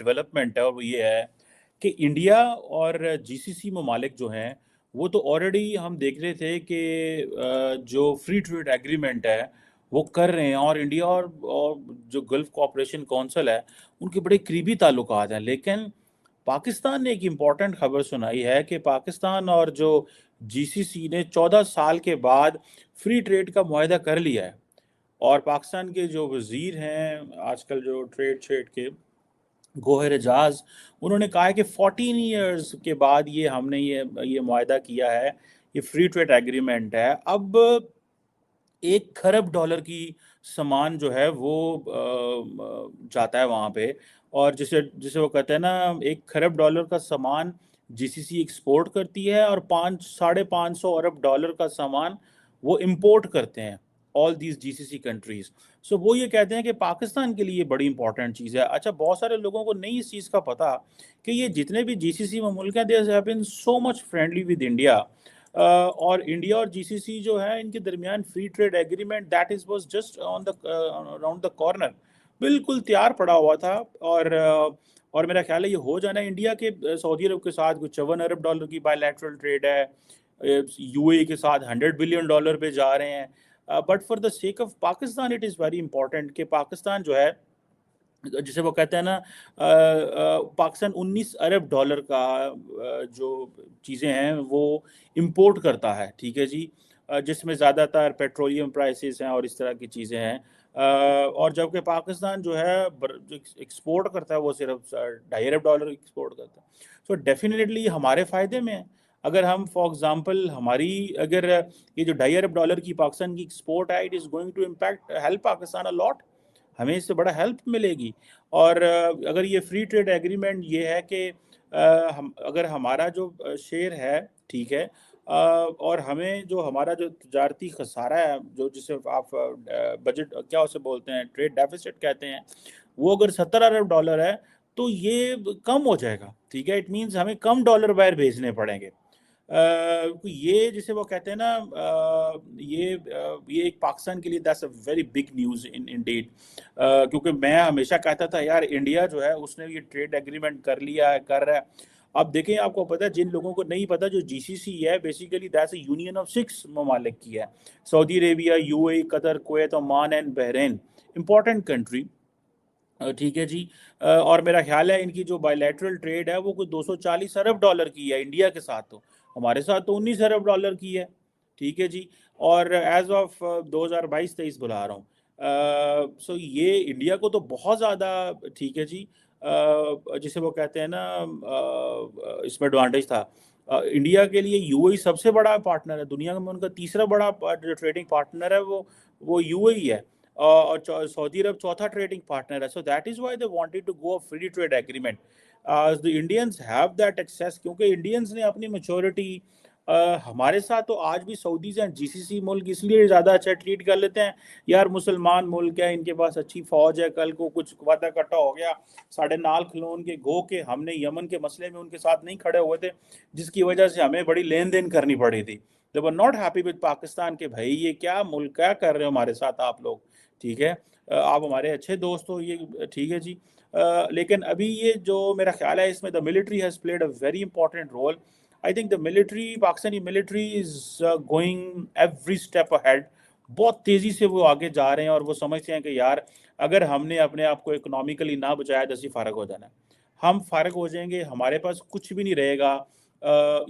Development है और वो ये है कि इंडिया और जीसीसी ममालिक जो हैं वो तो ऑलरेडी हम देख रहे थे कि जो फ्री ट्रेड एग्रीमेंट है वो कर रहे हैं, और इंडिया और जो गल्फ कोऑपरेशन काउंसिल है उनके बड़े करीबी ताल्लुकात हैं। लेकिन पाकिस्तान ने एक इम्पॉर्टेंट खबर सुनाई है कि पाकिस्तान और जो जीसीसी ने 14 साल के बाद फ्री ट्रेड का मुआहदा कर लिया है। और पाकिस्तान के जो वज़ीर हैं आजकल जो ट्रेड के, गोहर एजाज, उन्होंने कहा है कि 14 इयर्स के बाद हमने ये मुआहदा किया है, ये फ्री ट्रेड एग्रीमेंट है। अब $1 खरब की सामान जो है वो जाता है वहाँ पे, और जिसे जिसे वो कहते हैं ना, $1 खरब का सामान जीसीसी एक्सपोर्ट करती है और 500-550 अरब डॉलर का सामान वो इंपोर्ट करते हैं ऑल दीज जीसीसी कंट्रीज। सो वो ये कहते हैं कि पाकिस्तान के लिए बड़ी इंपॉर्टेंट चीज़ है। अच्छा, बहुत सारे लोगों को नहीं इस चीज़ का पता कि ये जितने भी जीसीसी मुल्क हैं, they have been so much friendly with India. और इंडिया और जीसीसी जो है इनके दरमियान free trade agreement that is was just on the around the corner, बिल्कुल तैयार पड़ा हुआ था। और मेरा ख्याल है ये हो जाना है। इंडिया के सऊदी अरब के साथ कुछ $54 अरब की बायलैटरल ट्रेड है, यूएई के साथ $100 बिलियन पे जा रहे हैं। But for the sake of Pakistan it is very important कि पाकिस्तान जो है, जिसे वो कहते हैं ना, पाकिस्तान $19 अरब का जो चीज़ें हैं वो इंपोर्ट करता है, ठीक है जी, जिसमें ज़्यादातर पेट्रोलियम प्राइसेस हैं और इस तरह की चीज़ें हैं। और जबकि पाकिस्तान जो है जो एक्सपोर्ट करता है वो सिर्फ $2.5 अरब एक्सपोर्ट करता है। सो डेफिनेटली हमारे फ़ायदे में है। अगर हम फॉर एग्जांपल हमारी अगर ये जो $2.5 अरब की पाकिस्तान की एक्सपोर्ट है, it is going to impact help Pakistan a lot, हमें इससे बड़ा हेल्प मिलेगी। और अगर ये फ्री ट्रेड एग्रीमेंट ये है कि हम अगर हमारा जो शेयर है, ठीक है, और हमें जो हमारा जो तजारती खसारा है, जो जिसे आप बजट क्या उसे बोलते हैं, ट्रेड डेफिसिट कहते हैं, वो अगर $70 अरब है तो ये कम हो जाएगा, ठीक है। इट मीन्स हमें कम डॉलर बाहर भेजने पड़ेंगे। ये जिसे वो कहते हैं ना, ये एक पाकिस्तान के लिए that's a very big news in Indeed. क्योंकि मैं हमेशा कहता था यार इंडिया जो है उसने ये ट्रेड एग्रीमेंट कर लिया है, कर रहा है। अब देखें, आपको पता है, जिन लोगों को नहीं पता, जो जीसीसी है basically that's a union of 6 ममालिक की है, Saudi Arabia, UAE, Qatar, Kuwait, Oman and Bahrain, important country, ठीक है जी। और मेरा ख्याल है इनकी जो बायलैटरल ट्रेड है वो कुछ $240 अरब की है इंडिया के साथ, तो हमारे साथ तो $19 अरब की है, ठीक है जी। और एज ऑफ 2022-23 बुला रहा हूँ। सो ये इंडिया को तो बहुत ज़्यादा, ठीक है जी, जिसे वो कहते हैं ना, इसमें एडवांटेज था। इंडिया के लिए यूएई सबसे बड़ा पार्टनर है दुनिया में, उनका तीसरा बड़ा जो ट्रेडिंग पार्टनर है वो यूएई है, और सऊदी अरब चौथा ट्रेडिंग पार्टनर है। So that is why they wanted to go free trade agreement. The Indians have that access, क्योंकि इंडियंस ने अपनी मैच्योरिटी हमारे साथ तो आज भी सऊदीज एंड जीसीसी मुल्क इसलिए ज़्यादा अच्छा ट्रीट कर लेते हैं, यार मुसलमान मुल्क है, इनके पास अच्छी फ़ौज है, कल को कुछ वादा कट्टा हो गया, साढ़े नाल खलोन के गो के हमने यमन के मसले में उनके साथ नहीं खड़े हुए थे, जिसकी वजह से हमें बड़ी लेन देन करनी पड़ी थी। They were not happy with Pakistan के, भाई ये क्या मुल्क क्या कर रहे हो हमारे साथ आप लोग, ठीक है, आप हमारे अच्छे दोस्त हो, ये ठीक है जी। लेकिन अभी ये जो मेरा ख्याल है इसमें the military has played a very important role. I think the military, Pakistani military is going every step ahead, बहुत तेज़ी से वो आगे जा रहे हैं, और वो समझते हैं कि यार अगर हमने अपने आप को इकोनॉमिकली ना बचाया तो फारग हो जाना है, हम फारग हो जाएंगे, हमारे पास कुछ भी नहीं रहेगा।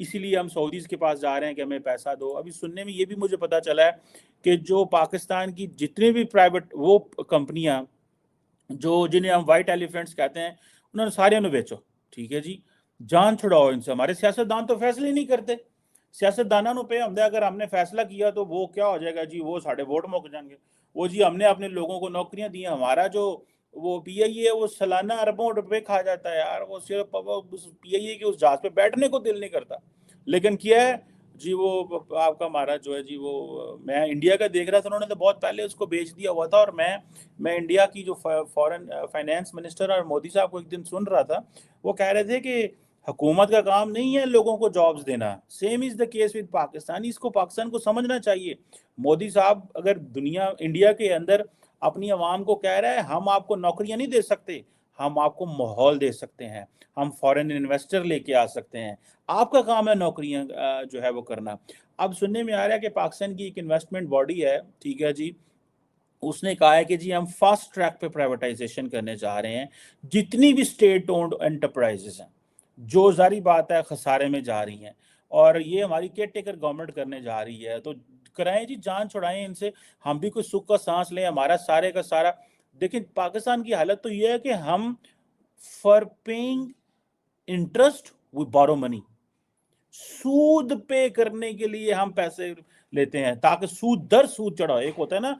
इसीलिए हम सऊदीज़ के पास जा रहे हैं कि हमें पैसा दो। अभी सुनने में ये भी मुझे पता चला है कि जो पाकिस्तान की जितने भी प्राइवेट वो कंपनियां जो जिन्हें हम वाइट एलिफेंट्स कहते हैं, उन्होंने सारे उन्हें बेचो, ठीक है जी, जान छुड़ाओ इनसे। हमारे सियासतदान तो फैसले नहीं करते, सियासतदानों पे हमने अगर हमने फैसला किया तो वो क्या हो जाएगा जी, वो साढ़े वोट मुक जाएंगे, वो जी हमने अपने लोगों को नौकरियां दी, हमारा जो वो पीआईए है वो सालाना अरबों रुपए खा जाता है यार, वो सिर्फ पीआईए के उस जहाज पे बैठने को दिल नहीं करता। लेकिन क्या है जी, वो आपका हमारा जो है जी, वो मैं इंडिया का देख रहा था, उन्होंने तो बहुत पहले उसको बेच दिया हुआ था। और मैं इंडिया की जो फॉरेन फाइनेंस मिनिस्टर और मोदी साहब को एक दिन सुन रहा था, वो कह रहे थे कि हुकूमत का काम नहीं है लोगों को जॉब्स देना, same is the case with Pakistan. इसको पाकिस्तान को समझना चाहिए। मोदी साहब अगर दुनिया इंडिया के अंदर अपनी आवाम को कह रहा है हम आपको नौकरियां नहीं दे सकते, हम आपको माहौल दे सकते हैं, हम फॉरेन इन्वेस्टर लेके आ सकते हैं, आपका काम है नौकरियां जो है वो करना। अब सुनने में आ रहा है कि पाकिस्तान की एक इन्वेस्टमेंट बॉडी है, ठीक है जी, उसने कहा है कि जी हम फास्ट ट्रैक पे प्राइवेटाइजेशन करने जा रहे हैं, जितनी भी स्टेट ओन्ड एंटरप्राइजेस हैं जो जारी बात है खसारे में जा रही हैं, और ये हमारी केयर टेकर गवर्नमेंट करने जा रही है, तो कराएं जी, जान छुड़ाएं इनसे, हम भी कुछ सुख का सांस लें। हमारा सारे का सारा देखिए, पाकिस्तान की हालत तो ये है कि हम for paying interest we borrow money, सूद पे करने के लिए हम पैसे लेते हैं ताकि सूद दर सूद चढ़ाओ। एक होता है ना